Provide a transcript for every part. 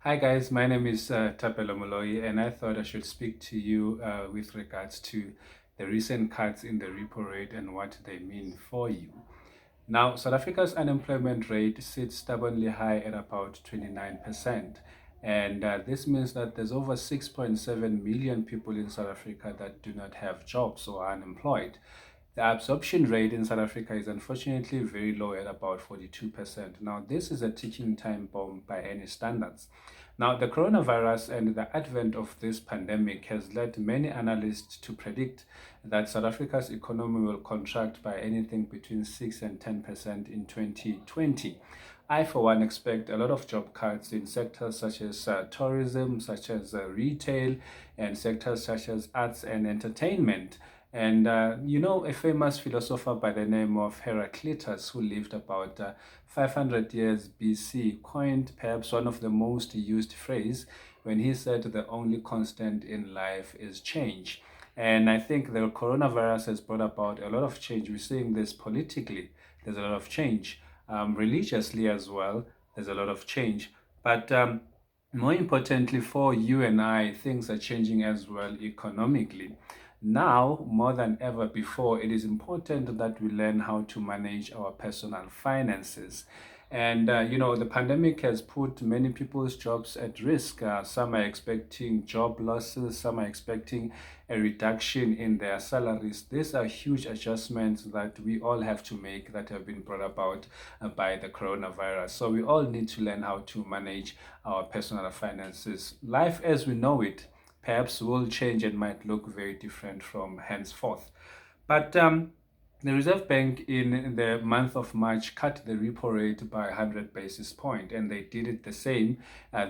Hi guys, my name is Thapelo Moloi, and I thought I should speak to you with regards to the recent cuts in the repo rate and what they mean for you. Now, South Africa's unemployment rate sits stubbornly high at about 29%, and this means that there's over 6.7 million people in South Africa that do not have jobs or are unemployed. The absorption rate in South Africa is unfortunately very low at about 42%. Now, this is a ticking time bomb by any standards. Now, the coronavirus and the advent of this pandemic has led many analysts to predict that South Africa's economy will contract by anything between 6 and 10% in 2020. I, for one, expect a lot of job cuts in sectors such as tourism, such as retail, and sectors such as arts and entertainment. And a famous philosopher by the name of Heraclitus, who lived about 500 years BC, coined perhaps one of the most used phrase when he said the only constant in life is change. And I think the coronavirus has brought about a lot of change. We're seeing this politically, there's a lot of change. Religiously as well, there's a lot of change. But more importantly, for you and I, things are changing as well economically. Now, more than ever before, it is important that we learn how to manage our personal finances. And, the pandemic has put many people's jobs at risk. Some are expecting job losses, some are expecting a reduction in their salaries. These are huge adjustments that we all have to make that have been brought about by the coronavirus. So we all need to learn how to manage our personal finances. Life as we know it perhaps will change and might look very different from henceforth. But the Reserve Bank in the month of March cut the repo rate by 100 basis points, and they did it the same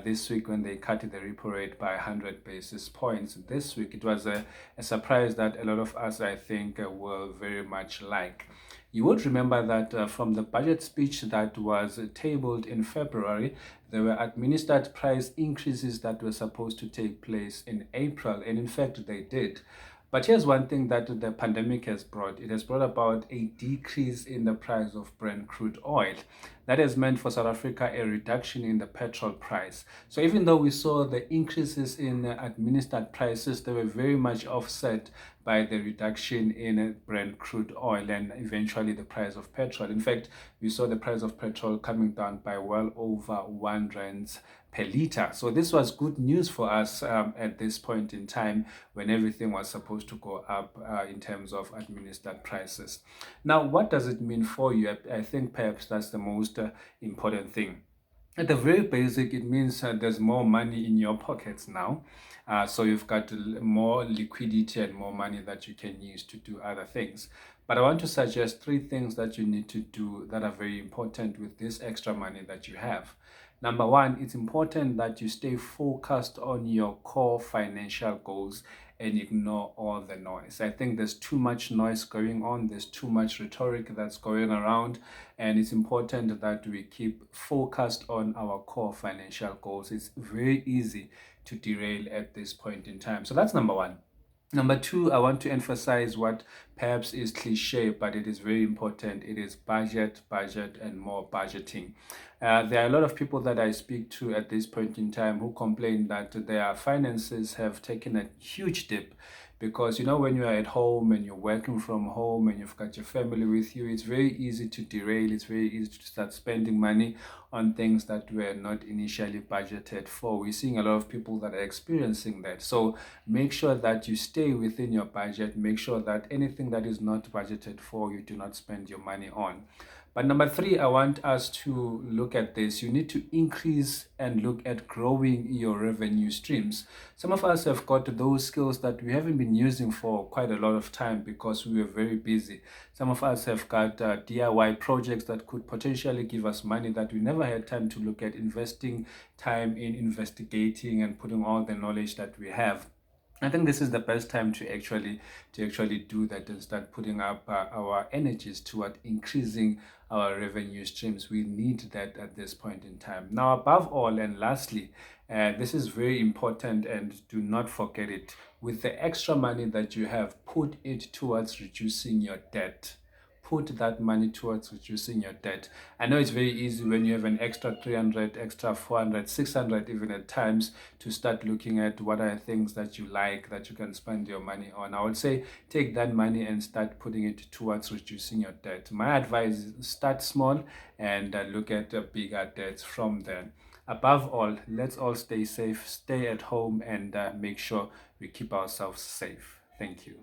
this week when they cut the repo rate by 100 basis points. This week it was a surprise that a lot of us, I think, will very much like. You would remember that from the budget speech that was tabled in February, there were administered price increases that were supposed to take place in April, and in fact, they did. But here's one thing that the pandemic has brought. It has brought about a decrease in the price of Brent crude oil. That has meant for South Africa a reduction in the petrol price. So even though we saw the increases in administered prices, they were very much offset by the reduction in Brent crude oil and eventually the price of petrol. In fact, we saw the price of petrol coming down by well over 1 rand per liter. So this was good news for us at this point in time when everything was supposed to go up in terms of administered prices. Now, what does it mean for you? I think perhaps that's the most important thing. At the very basic, it means there's more money in your pockets now. So you've got more liquidity and more money that you can use to do other things. But I want to suggest three things that you need to do that are very important with this extra money that you have. Number one, it's important that you stay focused on your core financial goals and ignore all the noise. I think there's too much noise going on, there's too much rhetoric that's going around, and it's important that we keep focused on our core financial goals. It's very easy to derail at this point in time. So that's number one. Number two, I want to emphasize what perhaps is cliche, but it is very important. It is budget, budget, and more budgeting. There are a lot of people that I speak to at this point in time who complain that their finances have taken a huge dip because, when you are at home and you're working from home and you've got your family with you, it's very easy to derail. It's very easy to start spending money on things that were not initially budgeted for. We're seeing a lot of people that are experiencing that. So make sure that you stay within your budget. Make sure that anything that is not budgeted for, you do not spend your money on. But number three, I want us to look at this. You need to increase and look at growing your revenue streams. Some of us have got those skills that we haven't been using for quite a lot of time because we were very busy. Some of us have got DIY projects that could potentially give us money that we never had time to look at, investing time in investigating and putting all the knowledge that we have. I think this is the best time to actually do that and start putting up our energies toward increasing our revenue streams. We need that at this point in time. Now, above all, and lastly, this is very important, and do not forget it. With the extra money that you have, put it towards reducing your debt. put that money towards reducing your debt. I know it's very easy when you have an extra 300, extra 400, 600 even at times, to start looking at what are things that you like that you can spend your money on. I would say take that money and start putting it towards reducing your debt. My advice is start small and look at bigger debts from there. Above all, let's all stay safe, stay at home, and make sure we keep ourselves safe. Thank you.